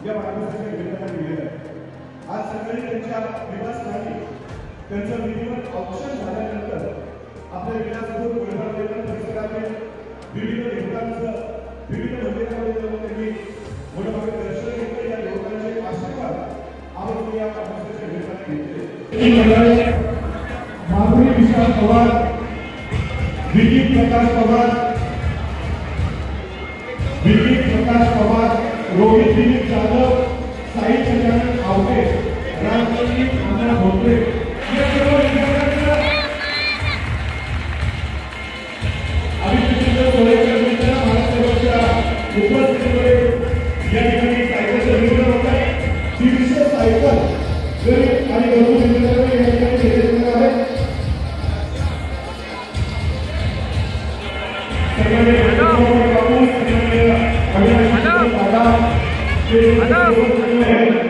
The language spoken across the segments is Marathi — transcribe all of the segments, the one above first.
या वाढदिवसाच्या निमित्ताने दिलेलं आहे। आज सकाळी त्यांच्या निवासस्थानी त्यांचं विधिवत औक्षण झाल्यानंतर आपल्या विलासपूर गोळेगाव परिसरातील विविध देवतांचं विविध मंदिरामध्ये जाऊन त्यांनी मोठमोठे दर्शन घेतले। या देवतांचे आशीर्वाद आपण या वाढदिवसाच्या निमित्ताने घेतले। माधुरी विशाल पवार, विकी प्रकाश पवार, रोहित दिलीप जाधव, साई चंद्रकांत आवटे, राजकीय आनंद भोसले या सर्व विद्यार्थ्यांना अभिषेक सोळेकर मित्र महाराष्ट्राच्या उपस्थितीमुळे या ठिकाणी सायकलचं नियोजन होत आहे। 300 सायकल गरीब आणि गरजू विद्यार्थ्यांना या ठिकाणी दिले जाणार आहे।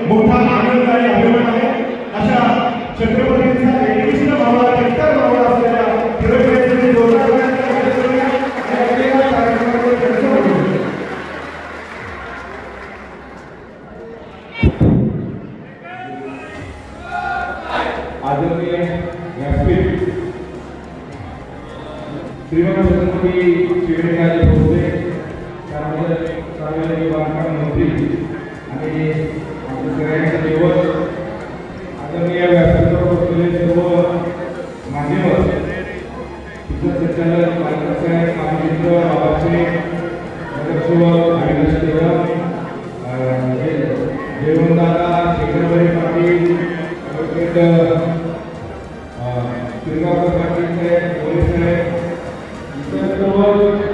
मोठा आनंद आणि अभिमान आहे। अशा छत्रपतींचा 21 मावळा हेक्टर मावळा असलेल्या हिरकणीचे जोरदार आदरणीय व्यासपीठ श्रीमान छत्रपती शिवाजीराजे भोसले सार्वजनिक बांधकाम मंत्री आणि आपल्या सगळ्यांचे दैवत आदरणीय व्यासपीठावर बसलेले सर्व मान्यवर, इतर संचालक बालकसाहेब, महामित्र बाबाचे नगरसेवक हरिदास देवदादा, शेखरभाई पाटील, श्रीगावकर पाटील साहेब, मोरे साहेब, इतर सर्व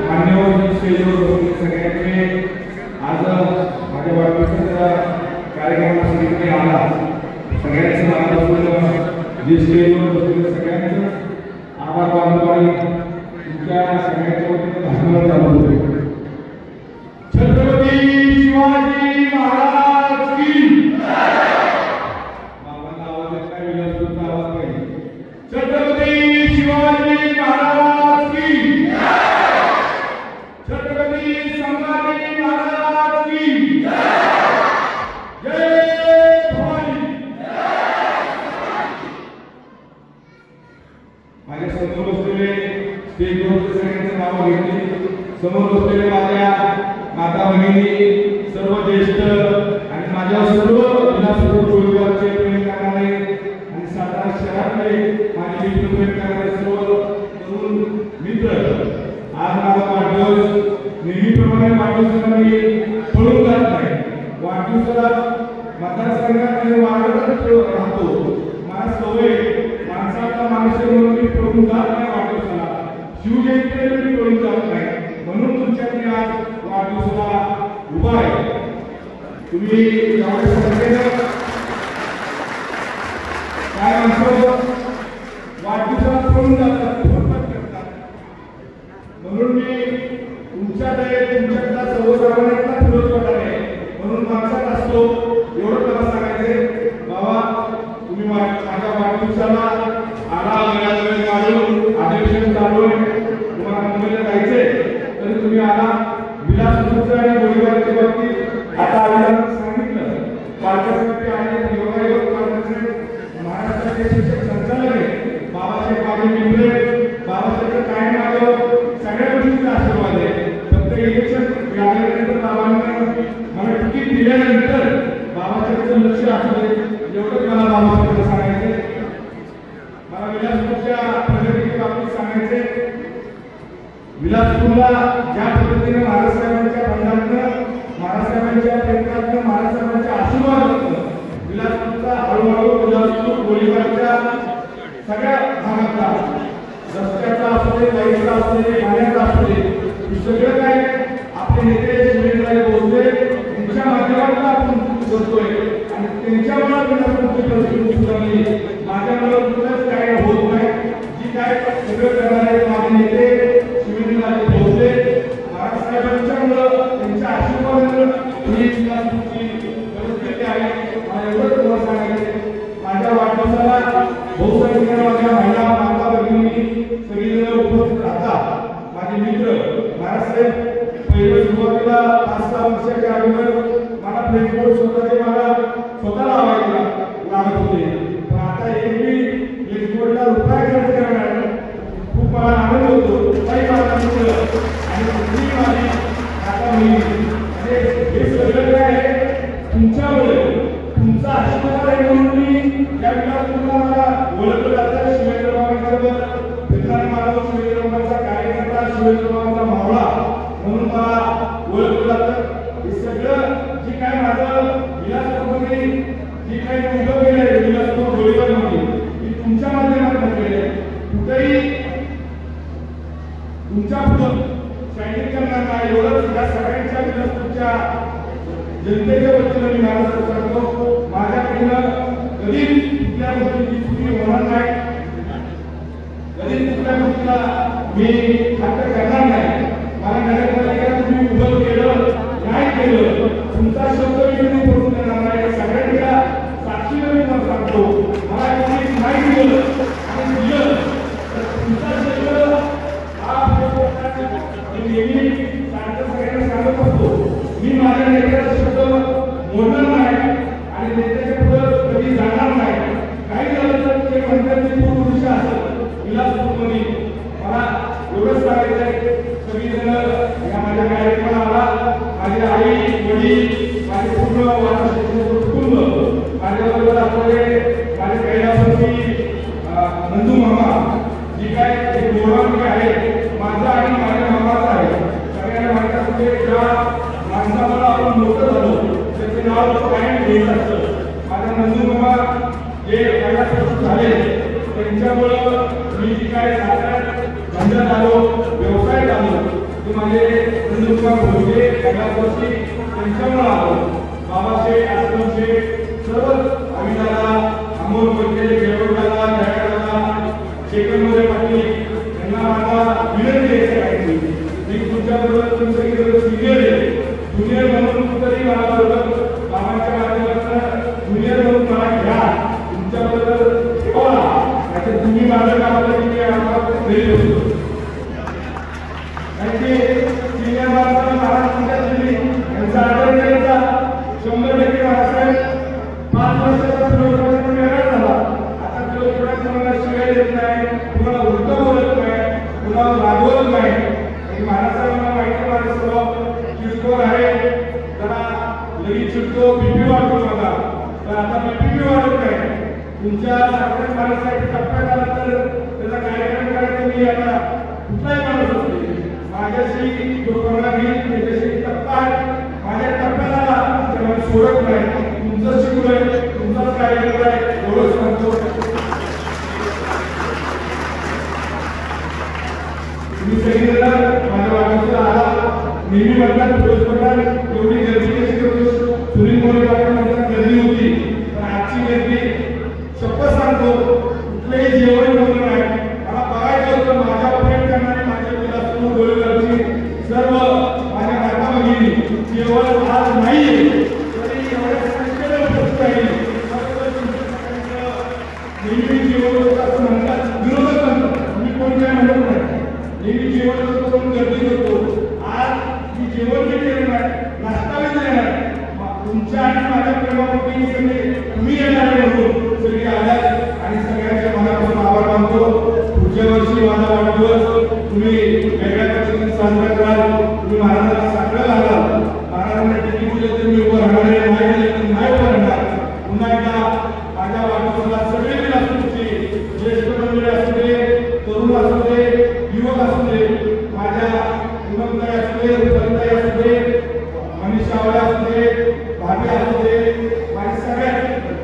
मान्यवर स्टेजवर सगळ्यांचे आज माझ्या वाढदिवसाच्या कार्यक्रमासाठी आला सगळ्यांचं आजपासून जे स्टेजवर बसलेल्या सगळ्यांचं आभार मानतो आणि तुमच्या सगळ्यांच्या वतीनं धन्यवाद मानतो। छत्रपती शिवाजी महाराज की बाबांना आवाज येत नाही, विलासपूरचा आवाज पाहिजे। छत्रपती शिवाजी महाराज की, छत्रपती संभाजी महाराज की जय भवानी। माझ्या समोर बसलेले स्टेजवर सगळ्यांचे नाव घेतले, समोर बसलेले माझ्या माता भगिनी, सर्व ज्येष्ठ आणि माझ्या सर्व विलासपूर गोळेगावचे प्रेम करणारे आणि सातारा शहरातले माझे मित्र प्रेम करणारे सर्व तरुण मित्र, आज माझा वाढदिवस नेहमीप्रमाणे वाढदिवसाला मी पळून जात नाही। वाढदिवसाला मतदारसंघात वाढतच राहतो। मला सवय माणसाला माणूस म्हणून मी पळून जात नाही। वाढदिवसाला शिवजयंतीला मी पळून जात नाही, म्हणून तुमच्याकडे आज वाढदिवसाला उभा आहे। तुम्ही एवढ्या संख्येनं काय माणसं वाढदिवसाला पळून जातात, म्हणून मी तुमच्याकडे सर्वसामान्यांना फिरत पडणार आहे, म्हणून माणसात असतो एवढं मला सांगायचंय। बाबा तुम्ही माझ्या वाढदिवसाला आला, वेळ काढून अधिवेशन चालू आहे, तुम्हाला मुंबईला जायचंय तरी तुम्ही आला। विलासपूरच्या आणि गोळेगावच्या बाबतीत आता आम्ही सांगितलं, पालकमंत्री आणि योगायोग महाराष्ट्राचे शिक्षक संचालक आहे, बाबासाहेब माझे मित्र, बाबासाहेब काय माझं सगळ्या गोष्टींचा आशीर्वाद आहे। फक्त इलेक्शन लागल्यानंतर बाबांना मला तिकीट दिल्यानंतर बाबासाहेबांचं लक्ष असले एवढंच मला बाबासाहेबांना सांगायचे। मला विलासपूरच्या प्रगतीच्या बाबतीत सांगायचे, विलासपूरला ज्या पद्धतीने महाराष्ट्राच्या बंधातनं, महाराष्ट्राच्या प्रयत्नातनं, महाराष्ट्राच्या आशीर्वादातनं विलासपूरचा हळूहळू विलासपूर गोळेगावच्या सगळ्या भागातला रस्त्याचा असू दे, लाईटचा असू दे, पाण्याचा असू दे, सगळं काय आपले नेते शिवेंद्रराजे भोसले यांच्या माध्यमातून आपण करतोय आणि त्यांच्यामुळे एवढं काय होत नाही. जी काय सगळं करणारे माझे नेते शिवसेनेचे भोसले महाराष्ट्राबरोबर त्यांच्या आशीर्वादाने ही तुमची परिस्थिती आहे. मला एवढं तुम्हाला सांगायचं माझ्या वाढदिवसाला बहुसंख्येने माझ्या महिला माता भगिनी सगळीजण उपस्थित राहतात. माझे मित्र महाराष्ट्र पहिल्या सुरुवातीला 5-6 वर्षाच्या अगोदर मला प्लेटफॉर्म स्वतःचे मला स्वतःला लावायला लागत होते. पण आता एकही प्लेटफॉर्मला रुपया खर्च करणार खूप मला आनंद होतो. काही माझा मित्र आणि तुम्ही माझी आता हे सगळं काय आहे तुमच्यामुळे तुमचा आशीर्वाद आहे म्हणून मी या विकासपूरला मला ओळखलं जातं. शिवेंद्रबाबांबरोबर फिरणारे मानव शिवेंद्रबाबांचा कार्यकर्ता शिवेंद्रबाबांचा मावळा म्हणून मला ओळखलं जातं. हे सगळं जे काय माझं विलासपूरमध्ये जे काही उभं केलं आहे विलासपूर गोळीबारमध्ये मी तुमच्या माध्यमातून केलं आहे. कुठेही तुमच्या पुढं शायनिंग करणार नाही एवढंच या सगळ्यांच्या विलासपूरच्या जनतेच्या वतीनं मी महाराष्ट्र करतो. माझ्याकडनं कधीच कुठल्या गोष्टीची चुकी होणार नाही. कधीच कुठल्या गोष्टीला मी हट्ट करणार नाही. मला नगरपालिकेला तुम्ही उभं केलं नाही केलं तुमचा शब्द मी कधी पडून देणार नाही. सगळ्यांच्या साक्षीने मी मला सांगतो मला कोणी नाही दिलं आणि दिलं तर तुमचा शब्द हा मी नेहमी सगळ्यांना सांगत असतो. मी माझ्या नेत्याचा शब्द मोडणार नाही आणि नेत्याच्या पुढे कधी जाणार नाही. काही झालं तर ते म्हणतात की पूर्ण दिशा असेल विलासपूरमध्ये मला एवढंच सांगायचं आहे. सगळीजण या माझ्या कार्यक्रमाला माझे आई वडील माझे पूर्ण कुटुंब माझ्याबरोबर आपले माझे कैलासवासी नंदू मामा जी काय गौरव आहे माझा आणि माझ्या मामाचा आहे. सगळ्यांना माहिती असते ज्या माणसाला आपण मोठं झालो त्याचे नाव कायम घेत असतं. माझ्या नंदू मामा जे कैलासवासी झाले त्यांच्यामुळं मी जी काय साताऱ्यात धंद्यात आलो व्यवसायात आलो ते माझे नंदुमार भोसले कैलासवासी त्यांच्यामुळे आलो. बाबाशेठ आश्रमशेठ सर्वच अविदादा अमोल पटेल जयवरदादा जयदादा शेखरमध्ये पाटील यांना माझा विनंती आहे सगळ्यांची मी तुमच्याबरोबर तुमचं सिनियर आहे ज्युनियर म्हणून तरी मला बरोबर बाबांच्या माध्यमातून ज्युनियर म्हणून मला घ्या तुमच्याबरोबर ठेवा. नाहीतर तुम्ही माझं काम आलं की मी आता घरी बसतो. कारण की सिनियर माणसाला महाराष्ट्राच्या जिल्ही यांचा आदर करायचा 100% महाराष्ट्रात 5 वर्षाचा फिरोजपुरात वेगळा झाला. आता फिरोजपुरात तुम्हाला शिवाय देत नाही तुम्हाला उलटं बोलत नाही तुम्हाला रागवत नाही. महाराष्ट्राला माहिती माझा स्वभाव चिडखोर आहे जरा लगेच चिडतो बीपी वाढतो माझा. तर आता बीपी वाढत नाही. तुमच्या साखर माणसासाठी टप्प्यात आला तर त्याचा कार्यक्रम करायचा मी आता कुठलाही माणूस असते माझ्याशी जो कोणा घेईल त्याच्याशी टप्पा माझ्या टप्प्याला आला तर मला सोडत नाही. तुमचं शिकलोय तुमचाच कार्यक्रम आहे एवढंच सांगतो. तुम्ही सगळीजण माझ्या वाढदिवसाला आला नेहमी म्हणतात फिरोजपुरात एवढी गर्दी कशी करतो सुनील मोरे पाटील म्हणतात गर्दी होती पण आजची गर्दी शपथ सांगतो कुठलंही जेवण होतं नाही. मला बघायचं होतं माझ्या प्रेम करणारी माझ्या विलासपूर गोळीबारची सर्व माझ्या माता भगिनी जेवण आज नाहीये तरी एवढ्या संख्येने उपस्थित आहे. नेहमी जेवण होतं असं म्हणतात विरोधक म्हणतात मी कोण काय म्हणत नाही. नेहमी जेवण होतं पण गर्दी होतो. आज मी जेवण मी केलं नाही नाश्ता मी दिला नाही. तुमच्या आणि माझ्या प्रेमापोटी सगळे तुम्ही येणारे म्हणून सगळे आल्यात आणि सगळ्यांच्या मनापासून आभार मानतो. पुढच्या वर्षी माझा वाढदिवस तुम्ही वेगळ्या पद्धतीने साजरा कराल. तुम्ही महाराजांना साखर घालाल. महाराजांना टिकी दिले तर मी उभं राहणार आहे नाही दिले तर नाही उभं राहणार. पुन्हा एकदा माझ्या वाढदिवसाला सगळे विलासपूरची ज्येष्ठ मंडळी असू दे तरुण असू दे युवक असू दे माझ्या पूनमताई असू दे रुपालीताई असू दे मनीषा आवळे असू दे भाभी असू दे माझ्या सगळ्या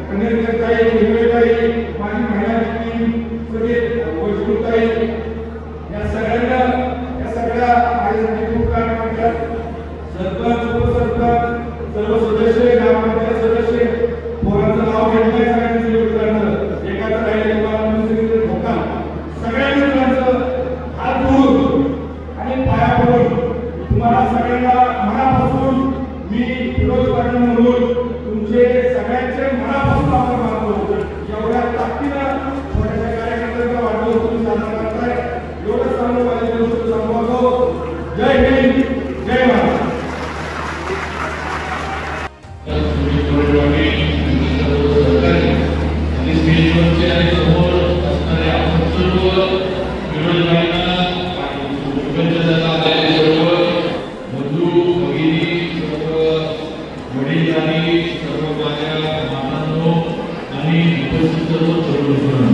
कन्याताई वेगवेगळी माझी महिला टीम सगळे वैष्णवताई या सगळ्यांना या सगळ्या माझ्यासाठी खूप काम करतात. सरपंच उपसरपंच सर्व सदस्य ग्रामपंचायत सदस्य पोरांचं नाव घेतलंय सगळ्यांनी एकाच राहिले आंबेडकरवाडी सर्व सहकारी आणि स्टेजवरचे आणि समोर असणारे आपण सर्व विरोधकांना शुभेच्छा आलेले सर्व बंधू भगिनी सर्व वडील आणि सर्व माझ्या मातांनो आणि उपस्थित सर्व तरुण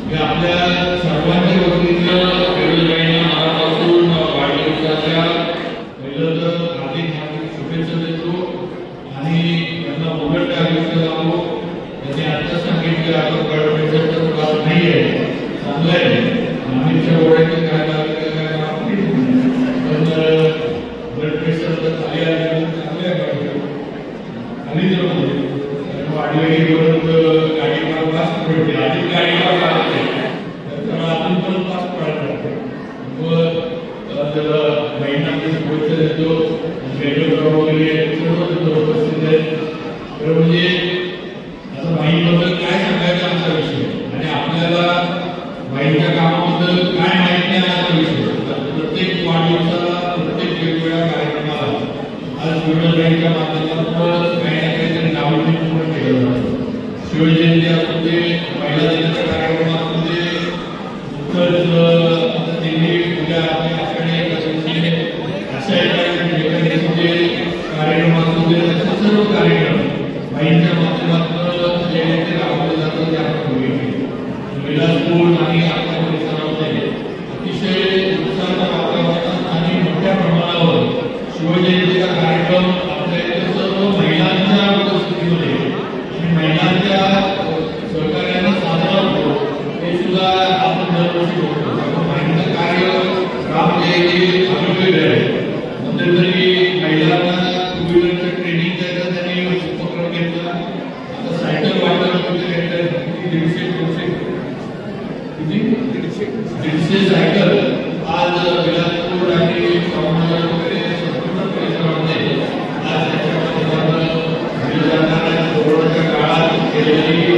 मी आपल्या सर्वांच्या वतीनं विरोधकांना मनापासून वाढदिवसाच्या पहिलं तर हार्दिक शुभेच्छा देतो आणि त्यांना उलट आयुष्य लावो. त्यांनी आता सांगितलं आपण गडबडीचा त्रास नाही आहे, चांगलं आहे, आम्हीच्या ओळखीचे काय लागले काय पण ब्लड प्रेशर तर खाली आले चांगले आहे खाली जर वाढलेपर्यंत गाडीवर फास्ट पडते आधी गाडीवर लागते तर अजून पण फास्ट पडतात त्याला महिना शुभेच्छा देतो उपस्थित आहेत. तर म्हणजे आता बाईंबद्दल काय सांगायचं आमचा विषय आणि आपल्याला बाईंच्या कामाबद्दल काय माहिती आहे आमचा विषय. प्रत्येक वाढदिवसाला प्रत्येक वेगवेगळ्या कार्यक्रमाला आज विरोधकांच्या माध्यमातून काही ना काहीतरी नावनिर्माण केलं जातं. शिवजयंती असू दे, महिला दिनाच्या कार्यक्रमामध्ये देवी पूजा आषाढी अशा कार्यक्रम असू दे सर्व कार्यक्रम बाईंच्या माध्यमातून जे राबवले जातात ते आपण बघितले. विलासपूर आणि आपल्या परिसरामध्ये अतिशय उत्साहाच्या वातावरणात आणि मोठ्या प्रमाणावर शिवजयंतीचा कार्यक्रम आपल्या इथे सर्व महिलांच्या उपस्थितीमध्ये आणि महिलांच्या सहकार्यानं साजरा होतो. हे सुद्धा आपण दरवर्षी होतो. महिलांचं कार्य रामजयंती वेगवेगळे आहे. मध्यंतरी महिलांना टू व्हीलरचं ट्रेनिंग द्यायचं त्यांनी उपक्रम घेतला. आता सायकल वाटप दीडशे सायकल आज विलासपूर आणि वगैरे संपूर्ण परिसरामध्ये आज कोरोनाच्या काळात केलेली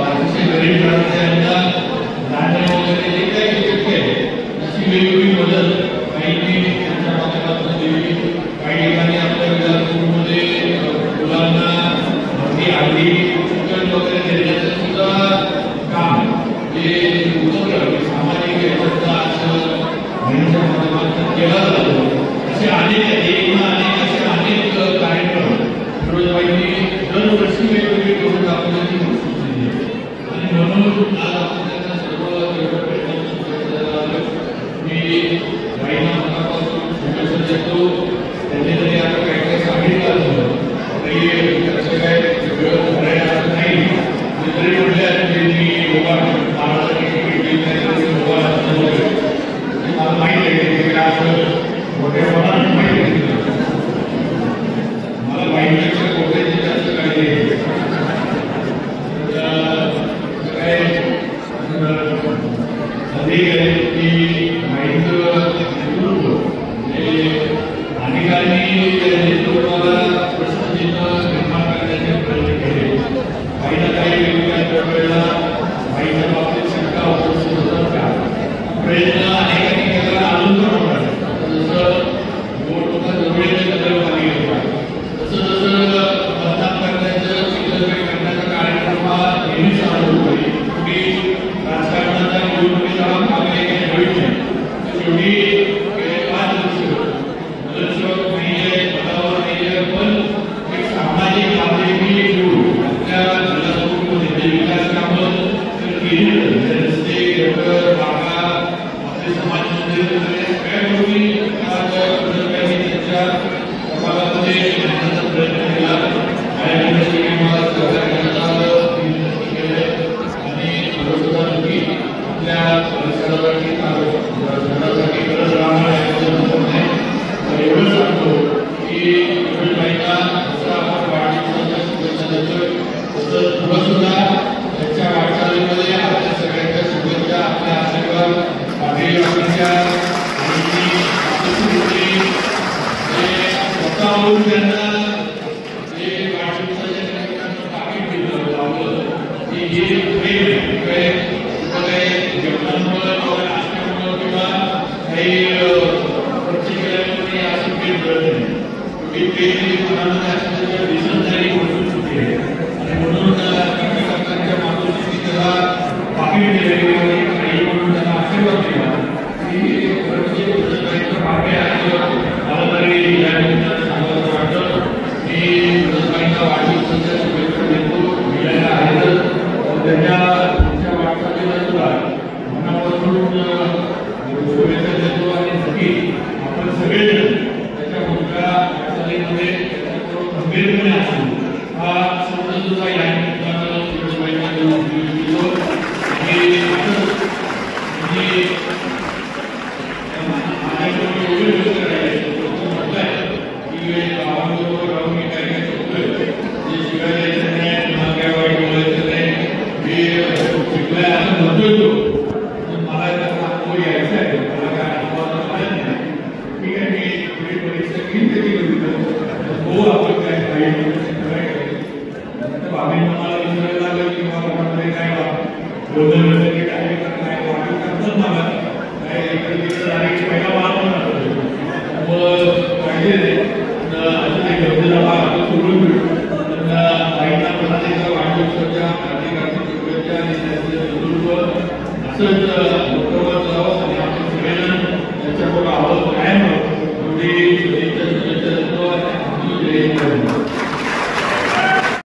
अतिशय गरीब ग्रामस्थांना धान्य वगैरे जे काही शक्य आहे अशी वेगवेगळी मदत काहींनी त्यांच्या माध्यमातून दिली. काही ठिकाणी आपल्या विलासपूरमध्ये मुलांना भरती आली चिकन वगैरे देण्याचं सुद्धा काम हे उपक्रम सामाजिक याचा महिन्याच्या माध्यमातून केला जातो. असे अनेक असे अनेक कार्यक्रम फिरोजबाईंनी दरवर्षी वेगवेगळे करून दाखवण्याची गोष्ट दिली आणि म्हणून आज आपण त्यांना सर्व मी बाईंना मनापासून शुभेच्छा देतो. त्यांनी जरी आता काही काही सांगितलं असं तरी कसं काय सगळं करायला असं नाही. जरी म्हटलं मी योगा महाराजांनी मला माहिती आहे असं मोठ्या मनात माहिती आहे. मला बाईंपेक्षा कोट्याची जास्त काळजी आहे. काय अधिक आहे की बाईंचं नेतृत्व अनेकांनी त्या नेतृत्वाला प्रसिद्धीनं निर्माण करण्याचे प्रयत्न केले. बाईंना काही वेगवेगळ्या वेळेला बाईंच्या बाबतीत शंका उपस्थित होतात का प्रयत्न अनेकांनी केला अजून पण होतात. जसं निवडणुका जवळ येण्याच्या मागे येतात तसं जसं मतदान करण्याचं चित्रपट करण्याचा कार्यक्रम हा नेहमी चालू होईल. कुठे राजकारणाचा निवडणुकीचा मागे होईल शेवटी 5 वर्ष नाही आहे पदावर नाही आहे पण एक सामाजिक माध्यमी निवडून आपल्या विलासपूरमध्ये विकास कामं केली रस्ते गटर बागा आपले समाज मंदिर सगळ्या गोष्टी त्यांच्या समाजामध्ये आणण्याचा प्रयत्न केला. मला सहकार्य करण्याचं आणि आपल्या परिसरासाठी घरासाठी गरज राहणार एवढं सांगतो की बाईंना जसं आपण वाढदिवसाच्या शुभेच्छा देतोय तसं पुढं सुद्धा त्यांच्या वाटचालीमध्ये आपल्या सगळ्यांच्या शुभेच्छा आपल्या आशीर्वाद स्वतःहून त्यांना जे वाढदिवसाच्या कार्यक्रमाचं पाकिट दिलं लावलं की हे प्रेम काही जेवणामुळे किंवा नाश्त्यामुळे किंवा काही प्रत्येक असं प्रेम करत नाही. प्रेम मनामध्ये असं दिसत नाही. निर्णय असतो हा संसदेचा या निमित्तानं फिरोजबाईंना देऊन दिलो आणि म्हणजे गावाबरोबर राहून मी काय काय शिकतोय ते शिकायला यायचं नाही मला काय वाईट बोलायचं नाही मी शिकलाय असं म्हणतोय तो मला त्याचा अनुभव यायचा आहे मला काय अनुभव नाही ठीक आहे मी परीक्षा घेईन त्याची हो आपण काय काही आम्ही मला विचारायला लागलं किंवा कोणाकडे काय बोलणं वगैरे काय वाटत करतात मला काय एखादी पहिला वाद मग पाहिजे असं ते गरजेला भाग सोडून मिळतो त्यांना आईना प्रणालीचा वाढदिवसाच्या हार्दिक शुभेच्छा आणि त्यांचं नेतृत्व असंच